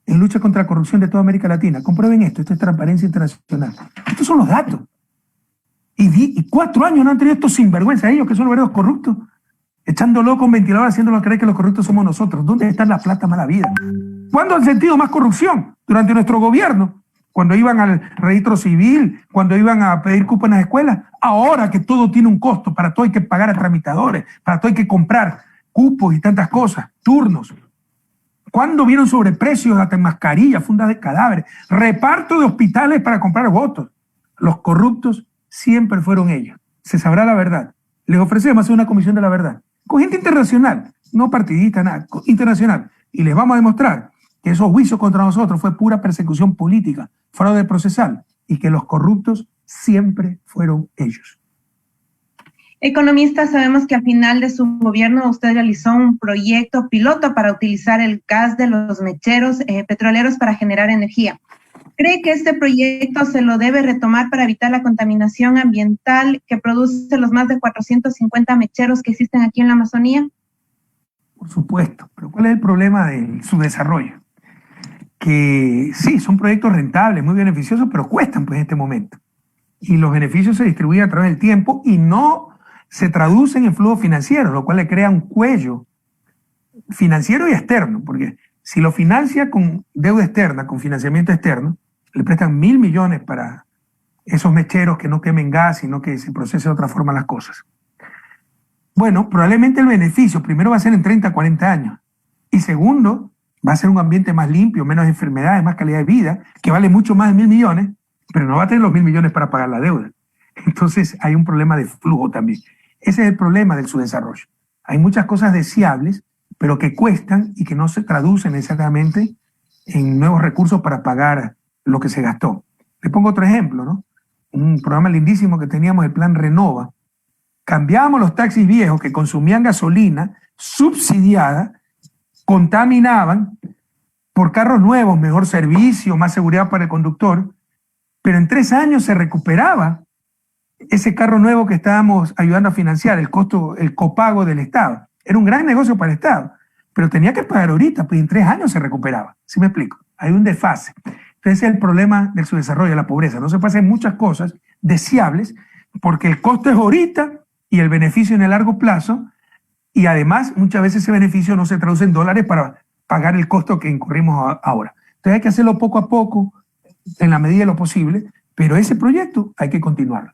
en lucha contra la corrupción de toda América Latina. Comprueben esto es Transparencia Internacional. Estos son los datos. Y 4 años no han tenido estos sinvergüenzas, ellos que son los verdaderos corruptos, echándolo con ventilador, haciéndolo creer que los corruptos somos nosotros. ¿Dónde está la plata mala vida? ¿Cuándo han sentido más corrupción? Durante nuestro gobierno, cuando iban al registro civil, cuando iban a pedir cupo en las escuelas. Ahora que todo tiene un costo, para todo hay que pagar a tramitadores, para todo hay que comprar cupos y tantas cosas, turnos. ¿Cuándo vieron sobreprecios hasta en mascarillas, fundas de cadáveres, reparto de hospitales para comprar votos? Los corruptos siempre fueron ellos. Se sabrá la verdad. Les ofrecemos hacer una comisión de la verdad, con gente internacional, no partidista, nada, internacional. Y les vamos a demostrar que esos juicios contra nosotros fue pura persecución política, fraude procesal, y que los corruptos siempre fueron ellos. Economista, sabemos que al final de su gobierno usted realizó un proyecto piloto para utilizar el gas de los mecheros petroleros para generar energía. ¿Cree que este proyecto se lo debe retomar para evitar la contaminación ambiental que produce los más de 450 mecheros que existen aquí en la Amazonía? Por supuesto, pero ¿cuál es el problema de su desarrollo? Que sí, son proyectos rentables, muy beneficiosos, pero cuestan pues en este momento. Y los beneficios se distribuyen a través del tiempo y no se traducen en flujo financiero, lo cual le crea un cuello financiero y externo, porque si lo financia con deuda externa, con financiamiento externo, le prestan 1.000 millones para esos mecheros que no quemen gas, sino que se procesen de otra forma las cosas. Bueno, probablemente el beneficio primero va a ser en 30, 40 años. Y segundo, va a ser un ambiente más limpio, menos enfermedades, más calidad de vida, que vale mucho más de 1.000 millones, pero no va a tener los 1.000 millones para pagar la deuda. Entonces hay un problema de flujo también. Ese es el problema del subdesarrollo. Hay muchas cosas deseables, pero que cuestan y que no se traducen necesariamente en nuevos recursos para pagar lo que se gastó. Le pongo otro ejemplo, ¿no? Un programa lindísimo que teníamos, el Plan Renova. Cambiábamos los taxis viejos que consumían gasolina subsidiada, contaminaban, por carros nuevos, mejor servicio, más seguridad para el conductor, pero en 3 años se recuperaba ese carro nuevo que estábamos ayudando a financiar, el costo, el copago del Estado. Era un gran negocio para el Estado, pero tenía que pagar ahorita, pues en 3 años se recuperaba. ¿Sí me explico? Hay un desfase. Entonces ese es el problema del subdesarrollo, la pobreza. No se puede hacer muchas cosas deseables porque el costo es ahorita y el beneficio en el largo plazo, y además muchas veces ese beneficio no se traduce en dólares para pagar el costo que incurrimos ahora. Entonces hay que hacerlo poco a poco, en la medida de lo posible, pero ese proyecto hay que continuarlo.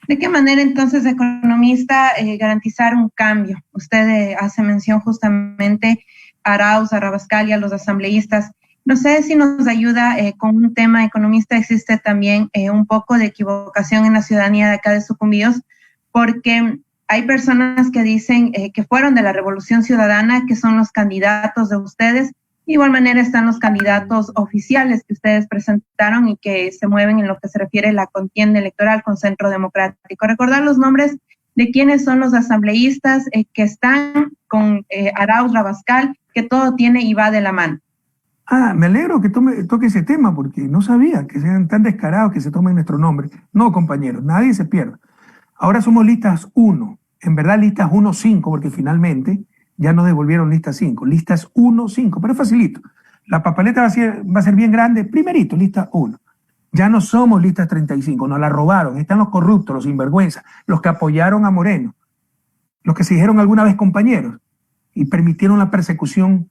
¿De qué manera entonces, economista, garantizar un cambio? Usted hace mención justamente a Arauz, a Rabascal y a los asambleístas. No sé si nos ayuda con un tema, economista. Existe también un poco de equivocación en la ciudadanía de acá de Sucumbíos, porque hay personas que dicen que fueron de la Revolución Ciudadana, que son los candidatos de ustedes. De igual manera están los candidatos oficiales que ustedes presentaron y que se mueven en lo que se refiere a la contienda electoral con Centro Democrático. Recordar los nombres de quiénes son los asambleístas que están con Arauz, Rabascal, que todo tiene y va de la mano. Me alegro que toque ese tema, porque no sabía que sean tan descarados que se tomen nuestro nombre. No, compañeros, nadie se pierda. Ahora somos listas 1, en verdad listas 1-5, porque finalmente ya nos devolvieron listas 5, listas 1-5, pero es facilito. La papeleta va a ser bien grande, primerito, lista 1. Ya no somos listas 35, nos la robaron, están los corruptos, los sinvergüenzas, los que apoyaron a Moreno, los que se dijeron alguna vez compañeros y permitieron la persecución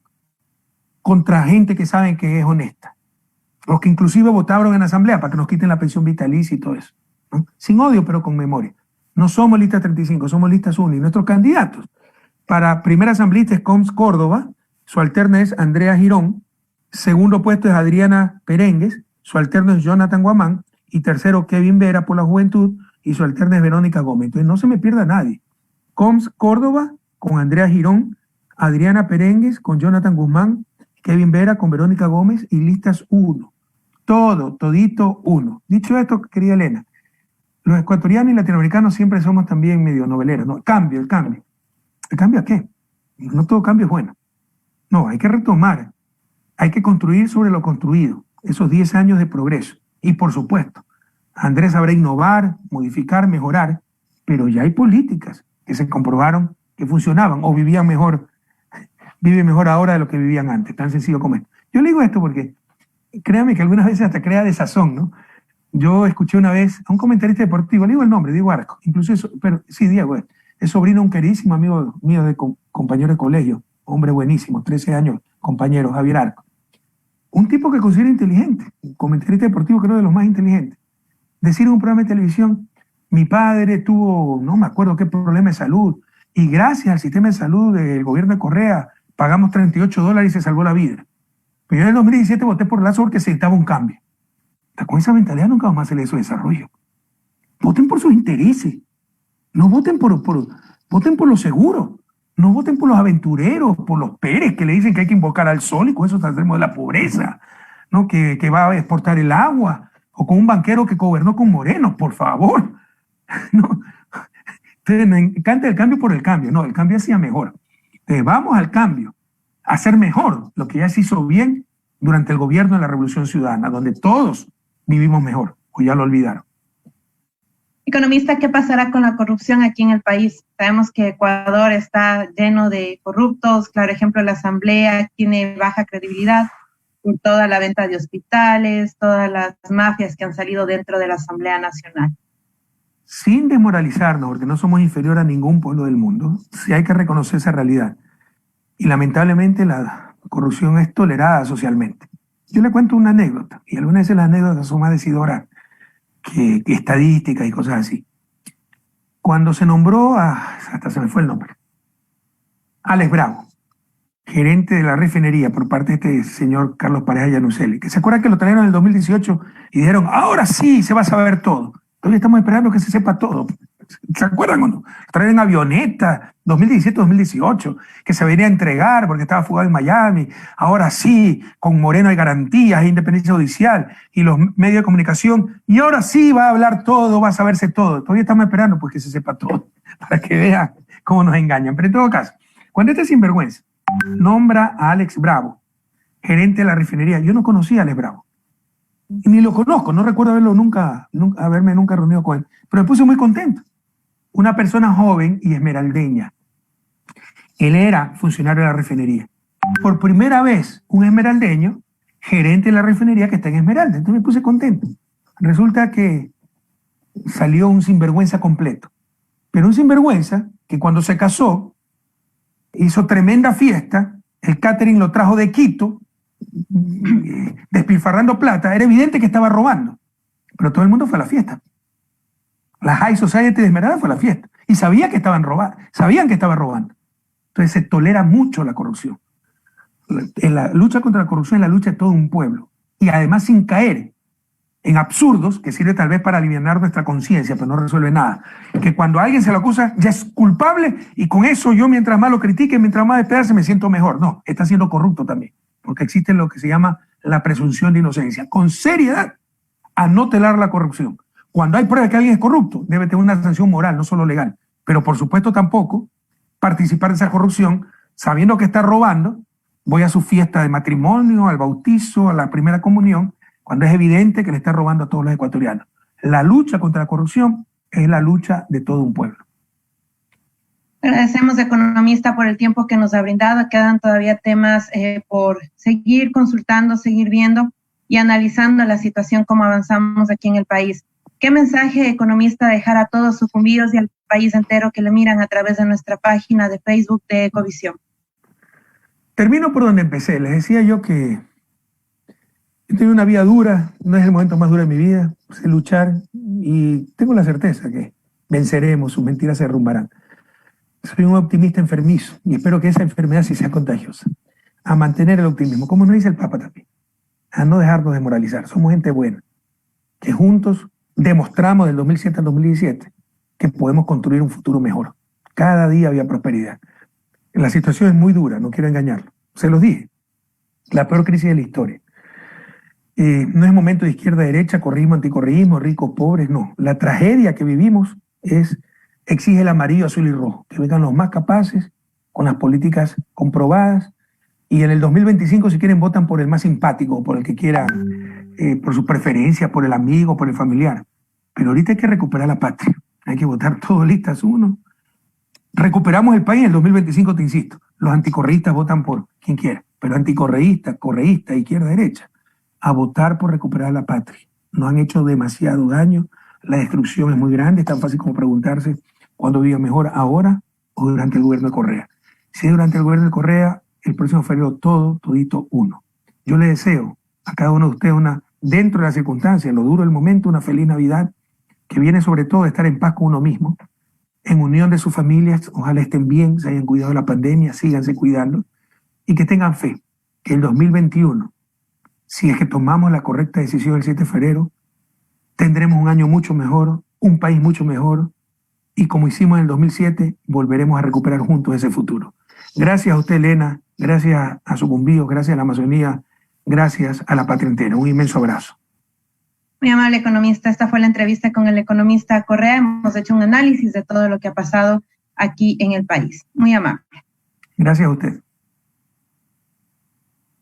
contra gente que saben que es honesta. Los que inclusive votaron en la asamblea para que nos quiten la pensión vitalicia y todo eso, ¿no? Sin odio, pero con memoria. No somos listas 35, somos listas 1. Y nuestros candidatos para primera asambleísta es Coms Córdoba, su alterna es Andrea Girón, segundo puesto es Adriana Perengues, su alterno es Jonathan Guamán, y tercero Kevin Vera por la Juventud, y su alterna es Verónica Gómez. Entonces no se me pierda nadie. Coms Córdoba con Andrea Girón, Adriana Perengues con Jonathan Guzmán, Kevin Vera con Verónica Gómez y listas 1. Todito 1. Dicho esto, querida Elena, los ecuatorianos y latinoamericanos siempre somos también medio noveleros, ¿no? El cambio. ¿El cambio a qué? No todo cambio es bueno. No, hay que retomar, hay que construir sobre lo construido, esos 10 años de progreso. Y por supuesto, Andrés sabrá innovar, modificar, mejorar, pero ya hay políticas que se comprobaron que funcionaban o vivían mejor, viven mejor ahora de lo que vivían antes, tan sencillo como esto. Yo le digo esto porque, créame que algunas veces hasta crea desazón, ¿no? Yo escuché una vez a un comentarista deportivo, le digo el nombre, Diego Arco, incluso eso, pero sí, Diego, es sobrino de un queridísimo amigo mío, compañero de colegio, hombre buenísimo, 13 años, compañero, Javier Arco. Un tipo que considera inteligente, un comentarista deportivo, creo de los más inteligentes. Decir en un programa de televisión, mi padre tuvo, no me acuerdo qué problema de salud, y gracias al sistema de salud del gobierno de Correa, pagamos $38 y se salvó la vida. Pero yo en el 2017 voté por Lazo porque se necesitaba un cambio. Con esa mentalidad nunca vamos a hacer eso de desarrollo. Voten por sus intereses. No voten voten por lo seguro. No voten por los aventureros, por los Pérez que le dicen que hay que invocar al sol y con eso saldremos de la pobreza, ¿no? Que va a exportar el agua, o con un banquero que gobernó con Moreno, por favor. No. Entonces, me encanta el cambio por el cambio. No, el cambio hacía mejor. Entonces, vamos al cambio, a hacer mejor lo que ya se hizo bien durante el gobierno de la Revolución Ciudadana, donde todos vivimos mejor, o ya lo olvidaron. Economista, ¿qué pasará con la corrupción aquí en el país? Sabemos que Ecuador está lleno de corruptos, claro ejemplo, la Asamblea tiene baja credibilidad por toda la venta de hospitales, todas las mafias que han salido dentro de la Asamblea Nacional. Sin desmoralizarnos, porque no somos inferior a ningún pueblo del mundo, sí hay que reconocer esa realidad. Y lamentablemente la corrupción es tolerada socialmente. Yo le cuento una anécdota, y algunas veces las anécdotas son más decidoras que estadísticas y cosas así. Cuando se nombró hasta se me fue el nombre, Alex Bravo, gerente de la refinería por parte de este señor Carlos Pareja Yanuseli, que se acuerda que lo trajeron en el 2018 y dijeron, ahora sí se va a saber todo. Todavía estamos esperando que se sepa todo. ¿Se acuerdan o no? Traen avioneta, 2017-2018, que se venía a entregar porque estaba fugado en Miami. Ahora sí, con Moreno hay garantías, hay independencia judicial y los medios de comunicación. Y ahora sí va a hablar todo, va a saberse todo. Todavía estamos esperando pues que se sepa todo, para que vean cómo nos engañan. Pero en todo caso, cuando este sinvergüenza nombra a Alex Bravo, gerente de la refinería, yo no conocía a Alex Bravo. Y ni lo conozco, no recuerdo haberme nunca reunido con él, pero me puse muy contento. Una persona joven y esmeraldeña. Él era funcionario de la refinería. Por primera vez, un esmeraldeño, gerente de la refinería que está en Esmeralda. Entonces me puse contento. Resulta que salió un sinvergüenza completo. Pero un sinvergüenza que cuando se casó, hizo tremenda fiesta, el catering lo trajo de Quito, despilfarrando plata, era evidente que estaba robando, pero todo el mundo fue a la fiesta. La High Society de Esmeralda fue a la fiesta y sabían que estaban robando. Entonces se tolera mucho la corrupción. La lucha contra la corrupción es la lucha de todo un pueblo y además sin caer en absurdos que sirve tal vez para aliviar nuestra conciencia, pero no resuelve nada. Que cuando a alguien se lo acusa ya es culpable y con eso yo mientras más lo critique, mientras más despedarse me siento mejor. No, está siendo corrupto también, porque existe lo que se llama la presunción de inocencia. Con seriedad, a no telar la corrupción. Cuando hay pruebas de que alguien es corrupto, debe tener una sanción moral, no solo legal. Pero por supuesto tampoco participar de esa corrupción sabiendo que está robando. Voy a su fiesta de matrimonio, al bautizo, a la primera comunión, cuando es evidente que le está robando a todos los ecuatorianos. La lucha contra la corrupción es la lucha de todo un pueblo. Agradecemos, economista, por el tiempo que nos ha brindado. Quedan todavía temas por seguir consultando, seguir viendo y analizando la situación, cómo avanzamos aquí en el país. ¿Qué mensaje, economista, dejar a todos sucumbidos y al país entero que le miran a través de nuestra página de Facebook de Ecovisión? Termino por donde empecé. Les decía yo que he tenido una vida dura, no es el momento más duro de mi vida, sé luchar y tengo la certeza que venceremos, sus mentiras se derrumbarán. Soy un optimista enfermizo y espero que esa enfermedad sí sea contagiosa. A mantener el optimismo, como nos dice el Papa también, a no dejarnos desmoralizar. Somos gente buena, que juntos demostramos del 2007 al 2017 que podemos construir un futuro mejor. Cada día había prosperidad. La situación es muy dura, no quiero engañarlo. Se los dije, la peor crisis de la historia. No es momento de izquierda-derecha, correísmo, anticorreísmo, ricos, pobres, no. La tragedia que vivimos exige el amarillo, azul y rojo, que vengan los más capaces, con las políticas comprobadas, y en el 2025, si quieren, votan por el más simpático, por el que quieran, por su preferencia, por el amigo, por el familiar. Pero ahorita hay que recuperar la patria, hay que votar todos listas uno. Recuperamos el país en el 2025, te insisto. Los anticorreístas votan por quien quiera, pero anticorreístas, correístas, izquierda-derecha, a votar por recuperar la patria. Nos han hecho demasiado daño, la destrucción es muy grande, es tan fácil como preguntarse cuándo vive mejor, ahora o durante el gobierno de Correa. Si es durante el gobierno de Correa, el próximo febrero todito uno. Yo le deseo a cada uno de ustedes dentro de las circunstancias, lo duro del momento, una feliz Navidad, que viene sobre todo de estar en paz con uno mismo, en unión de sus familias, ojalá estén bien, se hayan cuidado de la pandemia, síganse cuidando, y que tengan fe, que el 2021, si es que tomamos la correcta decisión el 7 de febrero, tendremos un año mucho mejor, un país mucho mejor, y como hicimos en el 2007, volveremos a recuperar juntos ese futuro. Gracias a usted, Elena, gracias a Sucumbíos, gracias a la Amazonía, gracias a la patria entera. Un inmenso abrazo. Muy amable, economista. Esta fue la entrevista con el economista Correa. Hemos hecho un análisis de todo lo que ha pasado aquí en el país. Muy amable. Gracias a usted.